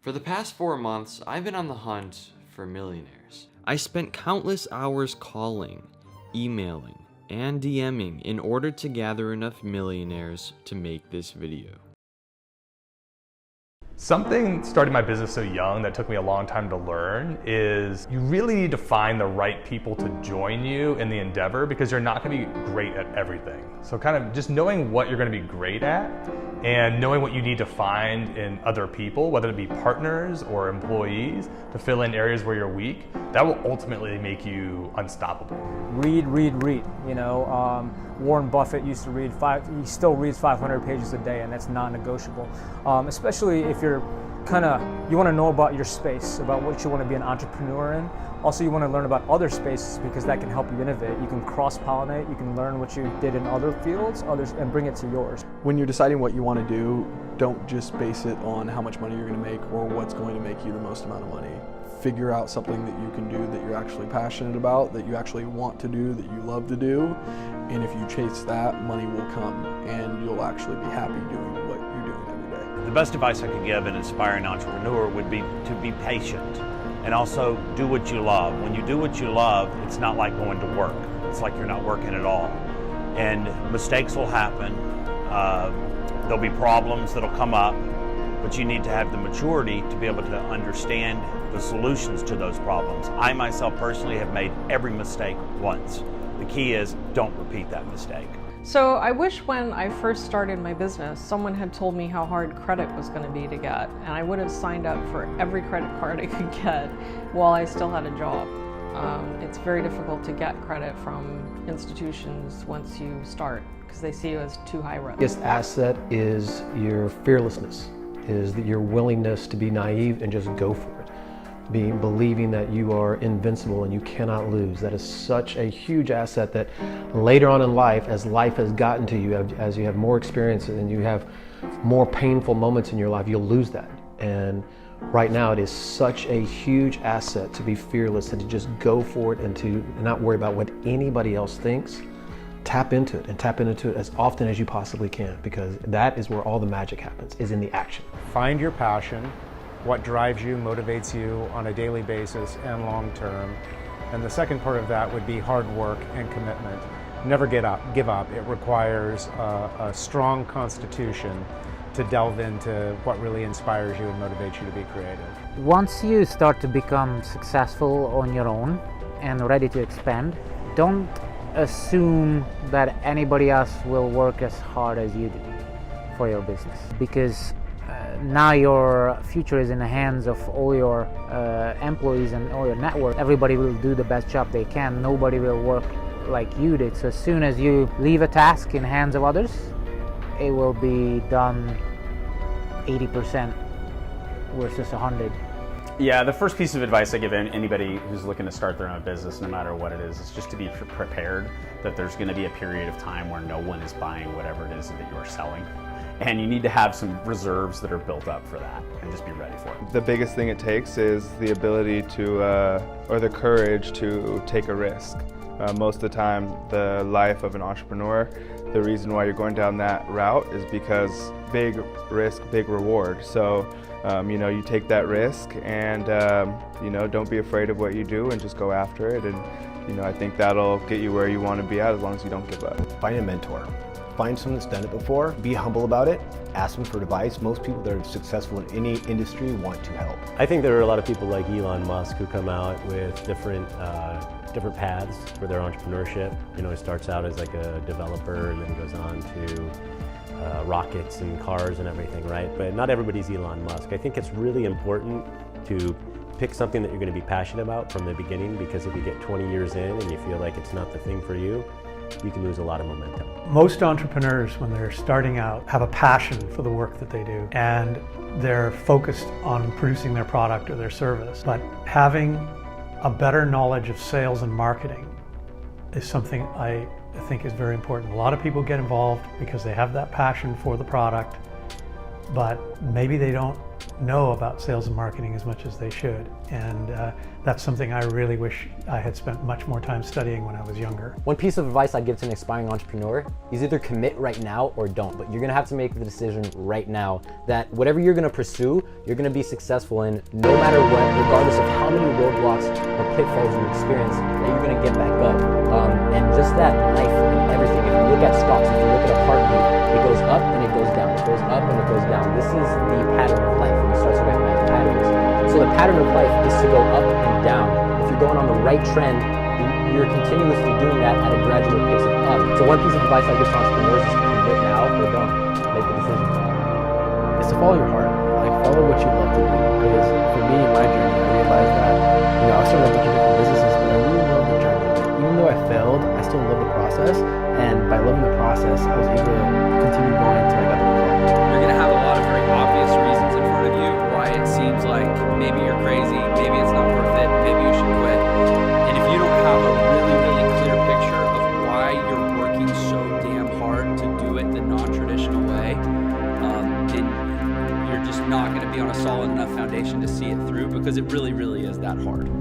For the past 4 months, I've been on the hunt for millionaires. I spent countless hours calling, emailing, and DMing in order to gather enough millionaires to make this video. Something starting my business so young that took me a long time to learn is you really need to find the right people to join you in the endeavor, because you're not going to be great at everything. So kind of just knowing what you're going to be great at and knowing what you need to find in other people, whether it be partners or employees, to fill in areas where you're weak, that will ultimately make you unstoppable. Read. You know, Warren Buffett used to read he still reads 500 pages a day, and that's non-negotiable. Especially if you want to know about your space, about what you want to be an entrepreneur in. Also, you want to learn about other spaces, because that can help you innovate. You can cross-pollinate, you can learn what you did in other fields, and bring it to yours. When you're deciding what you want to do, don't just base it on how much money you're going to make or what's going to make you the most amount of money. Figure out something that you can do that you're actually passionate about, that you actually want to do, that you love to do. And if you chase that, money will come and you'll actually be happy doing what you're doing every day. The best advice I could give an aspiring entrepreneur would be to be patient and also do what you love. When you do what you love, it's not like going to work. It's like you're not working at all. And mistakes will happen. There'll be problems that'll come up, but you need to have the maturity to be able to understand the solutions to those problems. I myself personally have made every mistake once. The key is don't repeat that mistake. So I wish when I first started my business, someone had told me how hard credit was going to be to get, and I would have signed up for every credit card I could get while I still had a job. It's very difficult to get credit from institutions once you start, because they see you as too high risk. The biggest asset is your fearlessness, is your willingness to be naive and just go for it. Believing that you are invincible and you cannot lose. That is such a huge asset that later on in life, as life has gotten to you, as you have more experiences and you have more painful moments in your life, you'll lose that. And right now it is such a huge asset to be fearless and to just go for it and to not worry about what anybody else thinks. Tap into it, and tap into it as often as you possibly can, because that is where all the magic happens, is in the action. Find your passion, what drives you, motivates you on a daily basis and long term. And the second part of that would be hard work and commitment. Never give up. It requires a strong constitution to delve into what really inspires you and motivates you to be creative. Once you start to become successful on your own and ready to expand, don't assume that anybody else will work as hard as you do for your business, because now your future is in the hands of all your employees and all your network. Everybody will do the best job they can. Nobody will work like you did. So as soon as you leave a task in the hands of others, it will be done 80% versus 100. Yeah, the first piece of advice I give anybody who's looking to start their own business, no matter what it is just to be prepared that there's going to be a period of time where no one is buying whatever it is that you're selling. And you need to have some reserves that are built up for that, and just be ready for it. The biggest thing it takes is the ability to, or the courage to take a risk. Most of the time, the life of an entrepreneur, the reason why you're going down that route is because big risk, big reward. So, you take that risk and, don't be afraid of what you do and just go after it. And, I think that'll get you where you want to be at as long as you don't give up. Find a mentor. Find someone that's done it before. Be humble about it. Ask them for advice. Most people that are successful in any industry want to help. I think there are a lot of people like Elon Musk who come out with different paths for their entrepreneurship. He starts out as like a developer and then goes on to rockets and cars and everything, right? But not everybody's Elon Musk. I think it's really important to pick something that you're going to be passionate about from the beginning, because if you get 20 years in and you feel like it's not the thing for you, you can lose a lot of momentum. Most entrepreneurs, when they're starting out, have a passion for the work that they do, and they're focused on producing their product or their service. But having a better knowledge of sales and marketing is something I think is very important. A lot of people get involved because they have that passion for the product, but maybe they don't know about sales and marketing as much as they should. And that's something I really wish I had spent much more time studying when I was younger. One piece of advice I give to an aspiring entrepreneur is either commit right now or don't, but you're gonna have to make the decision right now that whatever you're gonna pursue, you're gonna be successful in no matter what, regardless of how many roadblocks or pitfalls you experience, that you're gonna get back up. And just that life and everything, if you look at stocks, if you look at a heartbeat, it goes up and it goes down, it goes up and it goes down. This is the pattern of life when you start to recognize patterns. So the pattern of life is to go up and down. If you're going on the right trend, you're continuously doing that at a gradual pace of up. So one piece of advice I give to entrepreneurs is commit now or don't. Make the decision. It's to follow your heart. Like, follow what you love to do. Because for me, in my journey, I realized that, I started a bunch of different businesses, but I really love the journey. Even though I failed, I still love the process. And by loving the process, I was able to continue going until I got the result. You're going to have a lot of very obvious reasons in front of you why it seems like maybe you're crazy, maybe it's not worth it, maybe you should quit. And if you don't have a really, really clear picture of why you're working so damn hard to do it the non-traditional way, then you're just not going to be on a solid enough foundation to see it through, because it really, really is that hard.